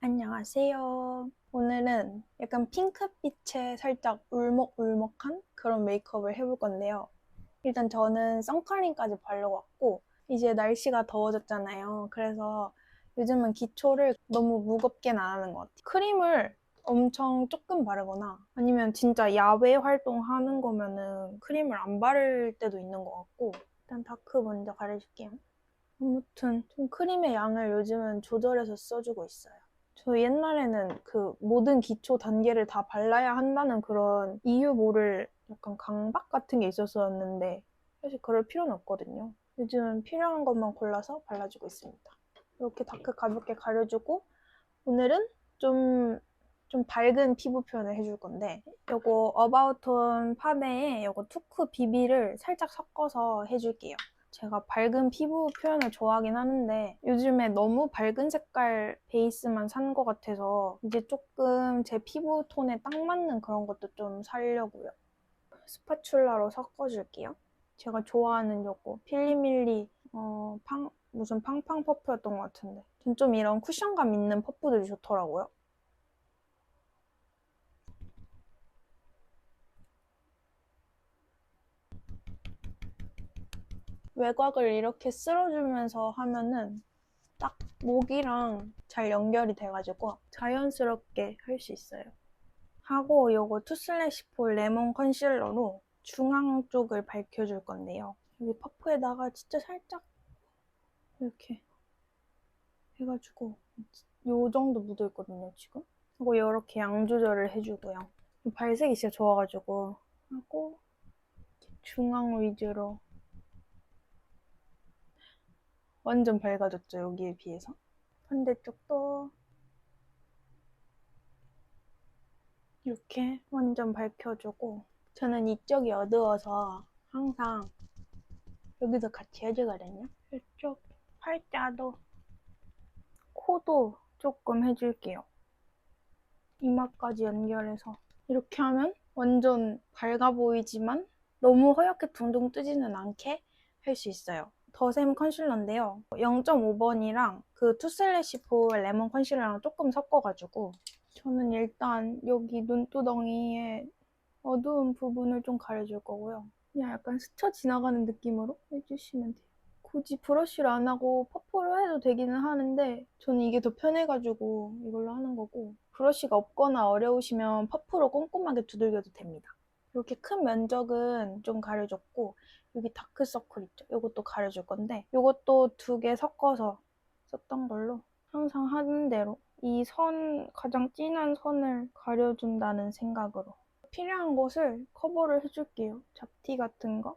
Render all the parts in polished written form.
안녕하세요. 오늘은 약간 핑크빛의 살짝 울먹울먹한 그런 메이크업을 해볼 건데요. 일단 저는 선크림까지 바르고 왔고, 이제 날씨가 더워졌잖아요. 그래서 요즘은 기초를 너무 무겁게는 안 하는 것 같아요. 크림을 엄청 조금 바르거나 아니면 진짜 야외 활동하는 거면은 크림을 안 바를 때도 있는 것 같고, 일단 다크 먼저 가려줄게요. 아무튼 좀 크림의 양을 요즘은 조절해서 써주고 있어요. 저 옛날에는 그 모든 기초 단계를 다 발라야 한다는 그런 이유 모를 약간 강박 같은 게 있었었는데 사실 그럴 필요는 없거든요. 요즘은 필요한 것만 골라서 발라주고 있습니다. 이렇게 다크 가볍게 가려주고 오늘은 좀, 좀 밝은 피부 표현을 해줄 건데 요거 어바웃톤 파데에 요거 투크 비비를 살짝 섞어서 해줄게요. 제가 밝은 피부 표현을 좋아하긴 하는데 요즘에 너무 밝은 색깔 베이스만 산 것 같아서 이제 조금 제 피부 톤에 딱 맞는 그런 것도 좀 사려고요. 스파츌라로 섞어줄게요. 제가 좋아하는 요거 필리밀리 무슨 팡팡 퍼프였던 것 같은데 전 좀 이런 쿠션감 있는 퍼프들이 좋더라고요. 외곽을 이렇게 쓸어주면서 하면은 딱 목이랑 잘 연결이 돼가지고 자연스럽게 할 수 있어요. 하고 요거 투슬래시폴 레몬 컨실러로 중앙 쪽을 밝혀줄 건데요. 여기 퍼프에다가 진짜 살짝 이렇게 해가지고 요 정도 묻어있거든요, 지금. 그리고 이렇게 양 조절을 해주고요. 발색이 진짜 좋아가지고 하고 중앙 위주로 완전 밝아졌죠, 여기에 비해서. 반대쪽도 이렇게 완전 밝혀주고 저는 이쪽이 어두워서 항상 여기도 같이 해주거든요. 이쪽 팔자도 코도 조금 해줄게요. 이마까지 연결해서 이렇게 하면 완전 밝아 보이지만 너무 허옇게 둥둥 뜨지는 않게 할 수 있어요. 더샘 컨실러인데요. 0.5번이랑 그 투슬래시포 레몬 컨실러랑 조금 섞어가지고 저는 일단 여기 눈두덩이에 어두운 부분을 좀 가려줄 거고요. 그냥 약간 스쳐 지나가는 느낌으로 해주시면 돼요. 굳이 브러쉬로 안 하고 퍼프로 해도 되기는 하는데 저는 이게 더 편해가지고 이걸로 하는 거고 브러쉬가 없거나 어려우시면 퍼프로 꼼꼼하게 두들겨도 됩니다. 이렇게 큰 면적은 좀 가려줬고 여기 다크서클 있죠? 이것도 가려줄 건데 이것도 두 개 섞어서 썼던 걸로 항상 하는 대로 이 선, 가장 진한 선을 가려준다는 생각으로 필요한 곳을 커버를 해줄게요. 잡티 같은 거.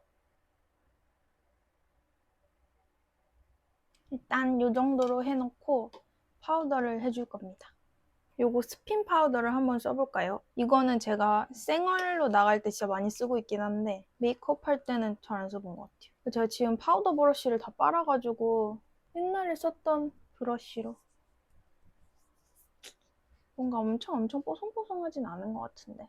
일단 이 정도로 해놓고 파우더를 해줄 겁니다. 요거 스핀 파우더를 한번 써볼까요? 이거는 제가 생얼로 나갈 때 진짜 많이 쓰고 있긴 한데 메이크업 할 때는 잘 안 써본 것 같아요. 제가 지금 파우더 브러쉬를 다 빨아가지고 옛날에 썼던 브러쉬로 뭔가 엄청 뽀송뽀송하진 않은 것 같은데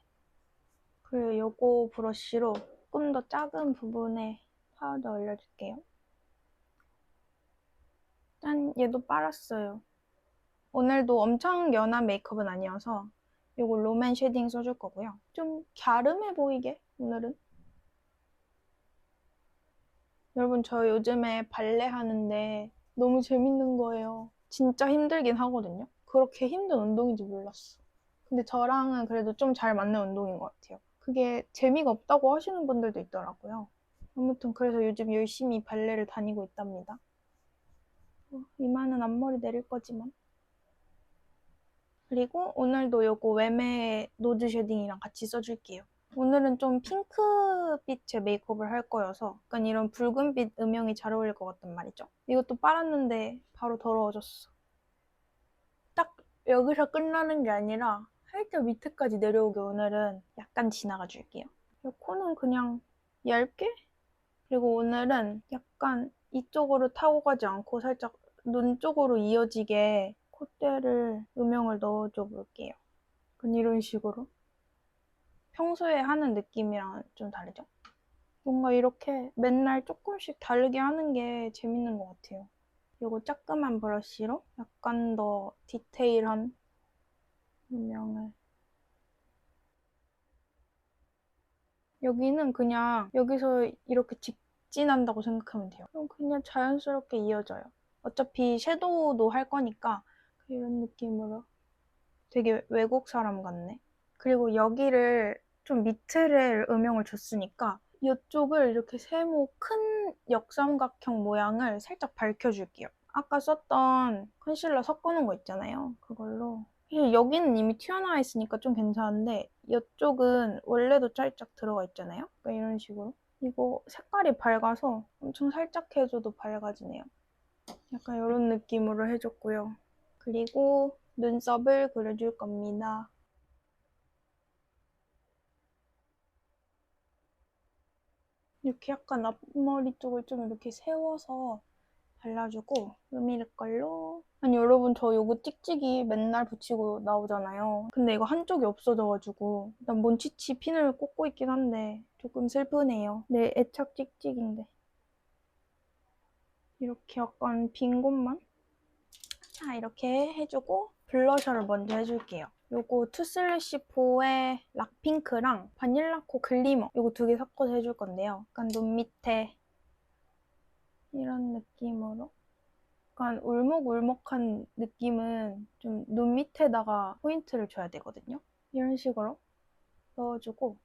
그리고 요거 브러쉬로 조금 더 작은 부분에 파우더 올려줄게요. 짠! 얘도 빨았어요. 오늘도 엄청 연한 메이크업은 아니어서 이거 롬앤 쉐딩 써줄 거고요. 좀 갸름해 보이게 오늘은. 여러분 저 요즘에 발레 하는데 너무 재밌는 거예요. 진짜 힘들긴 하거든요. 그렇게 힘든 운동인지 몰랐어. 근데 저랑은 그래도 좀 잘 맞는 운동인 것 같아요. 그게 재미가 없다고 하시는 분들도 있더라고요. 아무튼 그래서 요즘 열심히 발레를 다니고 있답니다. 이마는 앞머리 내릴 거지만. 그리고 오늘도 요거 웸의 노즈 쉐딩이랑 같이 써줄게요. 오늘은 좀 핑크빛의 메이크업을 할 거여서 약간 이런 붉은빛 음영이 잘 어울릴 것 같단 말이죠. 이것도 빨았는데 바로 더러워졌어. 딱 여기서 끝나는 게 아니라 살짝 밑에까지 내려오게 오늘은 약간 지나가 줄게요. 이 코는 그냥 얇게? 그리고 오늘은 약간 이쪽으로 타고 가지 않고 살짝 눈 쪽으로 이어지게 콧대를 음영을 넣어줘 볼게요. 약간 이런 식으로. 평소에 하는 느낌이랑 좀 다르죠? 뭔가 이렇게 맨날 조금씩 다르게 하는 게 재밌는 것 같아요. 이거 자그만 브러쉬로 약간 더 디테일한 음영을. 여기는 그냥 여기서 이렇게 직진한다고 생각하면 돼요. 그럼 그냥 자연스럽게 이어져요. 어차피 섀도우도 할 거니까 이런 느낌으로 되게 외국 사람 같네. 그리고 여기를 좀 밑에를 음영을 줬으니까 이쪽을 이렇게 세모 큰 역삼각형 모양을 살짝 밝혀줄게요. 아까 썼던 컨실러 섞어놓은 거 있잖아요. 그걸로. 여기는 이미 튀어나와 있으니까 좀 괜찮은데 이쪽은 원래도 살짝 들어가 있잖아요. 그러니까 이런 식으로. 이거 색깔이 밝아서 엄청 살짝 해줘도 밝아지네요. 약간 이런 느낌으로 해줬고요. 그리고 눈썹을 그려줄 겁니다. 이렇게 약간 앞머리 쪽을 좀 이렇게 세워서 발라주고 루미르 걸로. 아니 여러분, 저 요거 찍찍이 맨날 붙이고 나오잖아요. 근데 이거 한쪽이 없어져가지고 일단 몬치치 핀을 꽂고 있긴 한데 조금 슬프네요. 내 애착 찍찍인데. 이렇게 약간 빈 곳만 자 이렇게 해주고 블러셔를 먼저 해줄게요. 요거 투슬래시4의 락핑크랑 바닐라코 글리머 요거 두 개 섞어서 해줄 건데요. 약간 눈 밑에 이런 느낌으로 약간 울먹울먹한 느낌은 좀 눈 밑에다가 포인트를 줘야 되거든요. 이런 식으로 넣어주고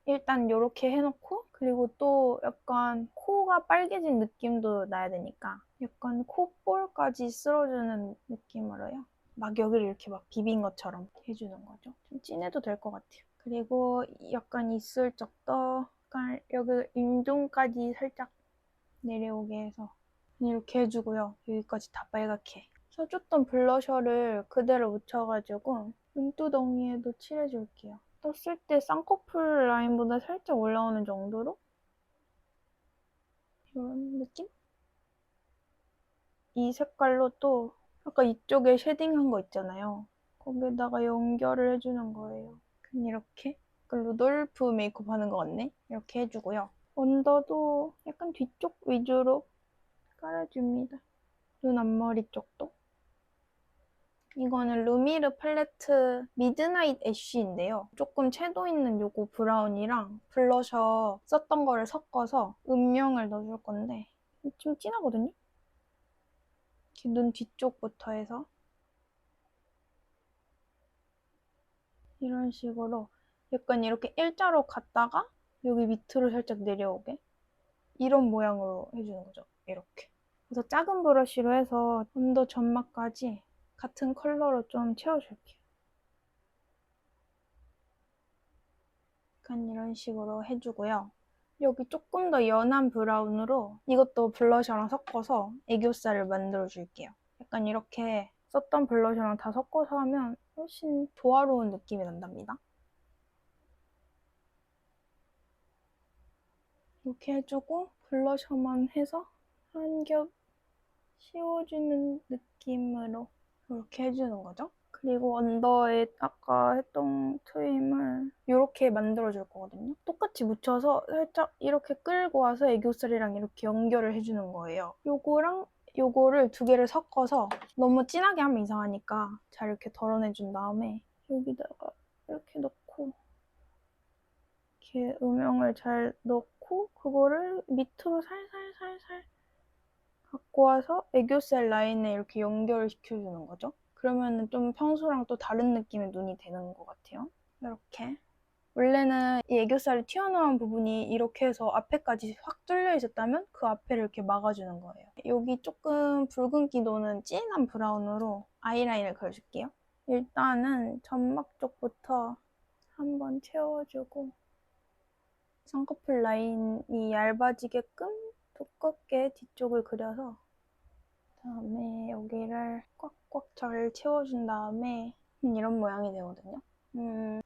일단 이렇게 해놓고 그리고 또 약간 코가 빨개진 느낌도 나야 되니까 약간 콧볼까지 쓸어주는 느낌으로요. 막 여기를 이렇게 막 비빈 것처럼 해주는 거죠. 좀 진해도 될 것 같아요. 그리고 약간 입술 쪽도 약간 여기 인중까지 살짝 내려오게 해서 이렇게 해주고요. 여기까지 다 빨갛게. 써줬던 블러셔를 그대로 묻혀가지고 눈두덩이에도 칠해줄게요. 떴을 때 쌍꺼풀 라인보다 살짝 올라오는 정도로 이런 느낌? 이 색깔로 또 아까 이쪽에 쉐딩한 거 있잖아요. 거기다가 연결을 해주는 거예요. 그냥 이렇게 약간 루돌프 메이크업 하는 거 같네? 이렇게 해주고요. 언더도 약간 뒤쪽 위주로 깔아줍니다. 눈 앞머리 쪽도. 이거는 루미르 팔레트 미드나잇 애쉬인데요. 조금 채도 있는 요거 브라운이랑 블러셔 썼던 거를 섞어서 음영을 넣어줄 건데 좀 진하거든요? 이렇게 눈 뒤쪽부터 해서 이런 식으로 약간 이렇게 일자로 갔다가 여기 밑으로 살짝 내려오게 이런 모양으로 해주는 거죠. 이렇게. 그래서 작은 브러쉬로 해서 언더 점막까지 같은 컬러로 좀 채워줄게요. 약간 이런 식으로 해주고요. 여기 조금 더 연한 브라운으로 이것도 블러셔랑 섞어서 애교살을 만들어줄게요. 약간 이렇게 썼던 블러셔랑 다 섞어서 하면 훨씬 조화로운 느낌이 난답니다. 이렇게 해주고 블러셔만 해서 한 겹 씌워주는 느낌으로 이렇게 해주는 거죠. 그리고 언더에 아까 했던 트임을 이렇게 만들어줄 거거든요. 똑같이 묻혀서 살짝 이렇게 끌고 와서 애교살이랑 이렇게 연결을 해주는 거예요. 요거랑 요거를 두 개를 섞어서 너무 진하게 하면 이상하니까 잘 이렇게 덜어내준 다음에 여기다가 이렇게 넣고 이렇게 음영을 잘 넣고 그거를 밑으로 살살살살 갖고 와서 애교살 라인에 이렇게 연결을 시켜주는 거죠. 그러면 좀 평소랑 또 다른 느낌의 눈이 되는 것 같아요. 이렇게. 원래는 이 애교살이 튀어나온 부분이 이렇게 해서 앞에까지 확 뚫려 있었다면 그 앞에를 이렇게 막아주는 거예요. 여기 조금 붉은기 도는 진한 브라운으로 아이라인을 그려줄게요. 일단은 점막 쪽부터 한번 채워주고 쌍꺼풀 라인이 얇아지게끔 두껍게 뒤쪽을 그려서 그다음에 여기를 꽉꽉 잘 채워준 다음에 이런 모양이 되거든요.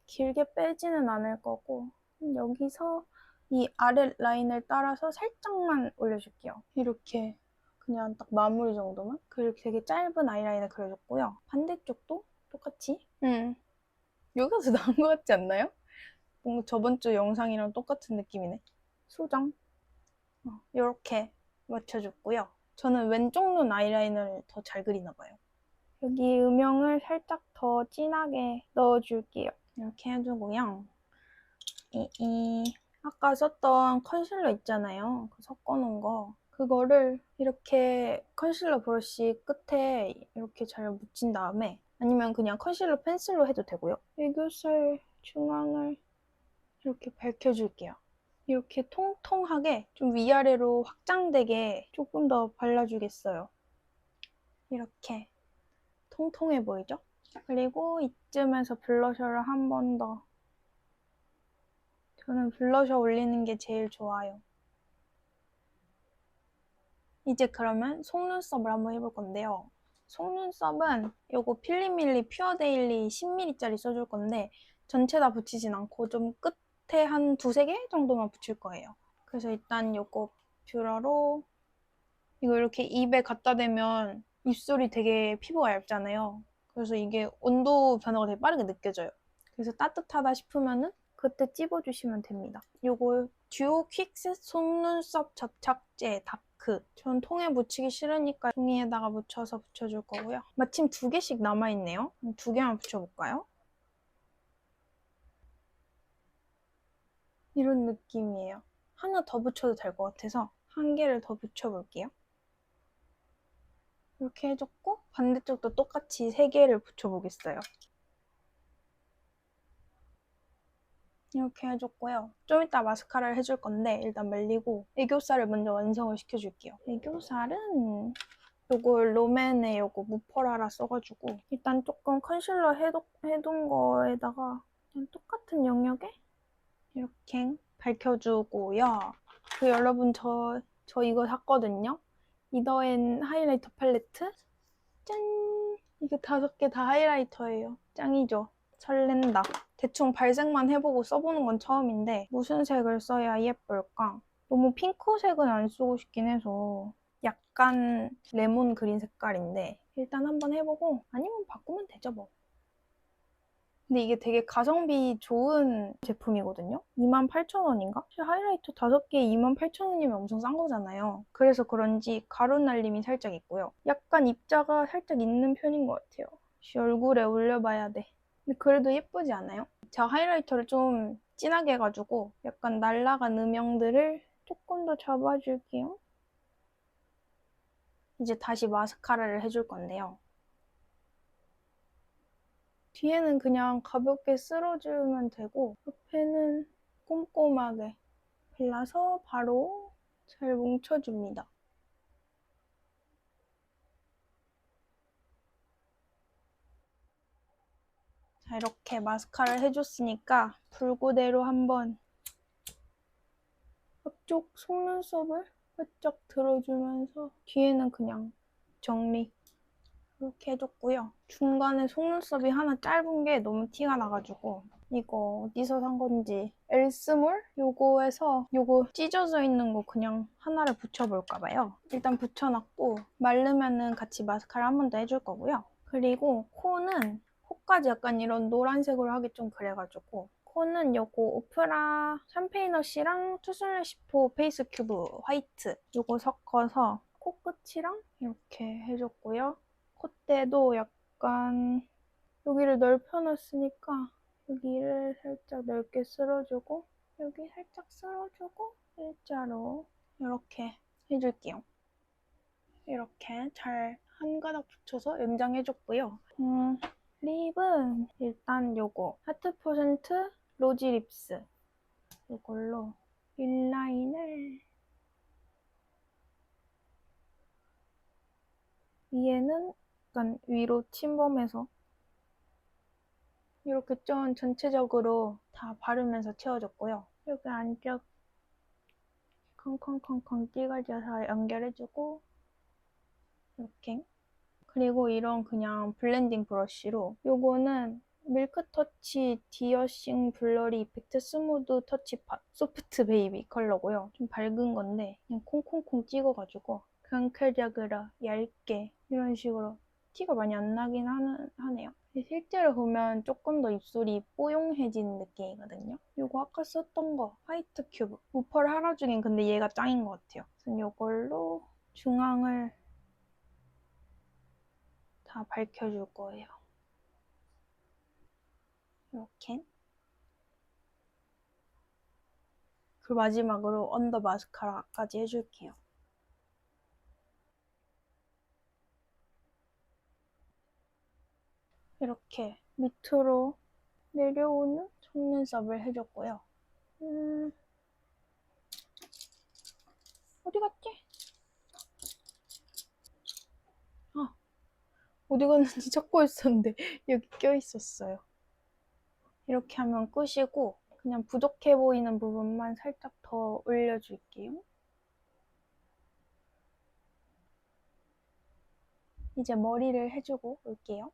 길게 빼지는 않을 거고 여기서 이 아래 라인을 따라서 살짝만 올려줄게요. 이렇게 그냥 딱 마무리 정도만. 그리고 되게 짧은 아이라인을 그려줬고요. 반대쪽도 똑같이 여기가 더 나은 것 같지 않나요? 뭔가 저번 주 영상이랑 똑같은 느낌이네. 수정 이렇게 맞춰줬고요. 저는 왼쪽 눈 아이라인을 더 잘 그리나 봐요. 여기 음영을 살짝 더 진하게 넣어줄게요. 이렇게 해주고요. 아까 썼던 컨실러 있잖아요. 그 섞어놓은 거. 그거를 이렇게 컨실러 브러쉬 끝에 이렇게 잘 묻힌 다음에, 아니면 그냥 컨실러 펜슬로 해도 되고요. 애교살 중앙을 이렇게 밝혀줄게요. 이렇게 통통하게 좀 위아래로 확장되게 조금 더 발라주겠어요. 이렇게 통통해 보이죠? 그리고 이쯤에서 블러셔를 한 번 더. 저는 블러셔 올리는 게 제일 좋아요. 이제 그러면 속눈썹을 한번 해볼 건데요. 속눈썹은 요거 필리밀리 퓨어데일리 10ml짜리 써줄 건데 전체 다 붙이진 않고 좀 끝에 한 두세 개 정도만 붙일 거예요. 그래서 일단 요거 뷰러로 이거 이렇게 입에 갖다 대면 입술이 되게 피부가 얇잖아요. 그래서 이게 온도 변화가 되게 빠르게 느껴져요. 그래서 따뜻하다 싶으면은 그때 찝어주시면 됩니다. 요거 듀오 퀵셋 속눈썹 접착제 다크. 전 통에 묻히기 싫으니까 종이에다가 묻혀서 붙여줄 거고요. 마침 2개씩 남아있네요. 2개만 붙여볼까요? 이런 느낌이에요. 하나 더 붙여도 될 것 같아서 1개를 더 붙여볼게요. 이렇게 해줬고 반대쪽도 똑같이 3개를 붙여보겠어요. 이렇게 해줬고요. 좀 이따 마스카라를 해줄 건데 일단 말리고 애교살을 먼저 완성을 시켜줄게요. 애교살은 요거 롬앤의 요거 무퍼라라 써가지고 일단 조금 컨실러 해둔 거에다가 그냥 똑같은 영역에 이렇게 밝혀주고요. 그 여러분 저 이거 샀거든요. 이더앤 하이라이터 팔레트. 짠! 이게 5개 다 하이라이터예요. 짱이죠? 설렌다. 대충 발색만 해보고 써보는 건 처음인데 무슨 색을 써야 예쁠까? 너무 핑크색은 안 쓰고 싶긴 해서 약간 레몬 그린 색깔인데 일단 한번 해보고 아니면 바꾸면 되죠 뭐. 근데 이게 되게 가성비 좋은 제품이거든요? 28,000원인가? 하이라이터 5개에 28,000원이면 엄청 싼 거잖아요. 그래서 그런지 가루 날림이 살짝 있고요. 약간 입자가 살짝 있는 편인 것 같아요. 얼굴에 올려봐야 돼. 근데 그래도 예쁘지 않아요? 제가 하이라이터를 좀 진하게 해가지고 약간 날라간 음영들을 조금 더 잡아줄게요. 이제 다시 마스카라를 해줄 건데요. 뒤에는 그냥 가볍게 쓸어주면 되고 옆에는 꼼꼼하게 발라서 바로 잘 뭉쳐줍니다. 자, 이렇게 마스카라를 해줬으니까 붉고대로 한번 앞쪽 속눈썹을 살짝 들어주면서 뒤에는 그냥 정리 이렇게 해줬고요. 중간에 속눈썹이 하나 짧은 게 너무 티가 나가지고 이거 어디서 산 건지 엘스몰? 요거에서 요거 찢어져 있는 거 그냥 하나를 붙여볼까 봐요. 일단 붙여놨고 마르면은 같이 마스카라 한 번 더 해줄 거고요. 그리고 코까지 약간 이런 노란색으로 하기 좀 그래가지고 코는 요거 오프라 샴페인워시랑 투슬레시포 페이스 큐브 화이트 요거 섞어서 코끝이랑 이렇게 해줬고요. 콧대도 약간 여기를 넓혀놨으니까 여기를 살짝 넓게 쓸어주고 여기 살짝 쓸어주고 일자로 이렇게 해줄게요. 이렇게 잘 한 가닥 붙여서 연장해줬고요. 립은 일단 요거 하트 퍼센트 로지 립스 이걸로 립라인을 위에는 약간 위로 침범해서 이렇게 좀 전체적으로 다 바르면서 채워줬고요. 여기 안쪽 콩콩콩콩 찌그져서 연결해주고 이렇게. 그리고 이런 그냥 블렌딩 브러쉬로 요거는 밀크터치 디어싱 블러리 이펙트 스무드 터치팟 소프트 베이비 컬러고요. 좀 밝은 건데 그냥 콩콩콩 찍어가지고 경쾌적으로 얇게 이런 식으로 티가 많이 안 나긴 하네요. 실제로 보면 조금 더 입술이 뽀용해지는 느낌이거든요. 이거 아까 썼던 거 화이트 큐브 무펄 하나 중엔 근데 얘가 짱인 것 같아요. 그래서 이걸로 중앙을 다 밝혀줄 거예요. 이렇게. 그리고 마지막으로 언더 마스카라까지 해줄게요. 이렇게 밑으로 내려오는 속눈썹을 해줬고요. 어디 갔지? 어디 갔는지 찾고 있었는데 여기 껴있었어요. 이렇게 하면 끝이고 그냥 부족해 보이는 부분만 살짝 더 올려줄게요. 이제 머리를 해주고 올게요.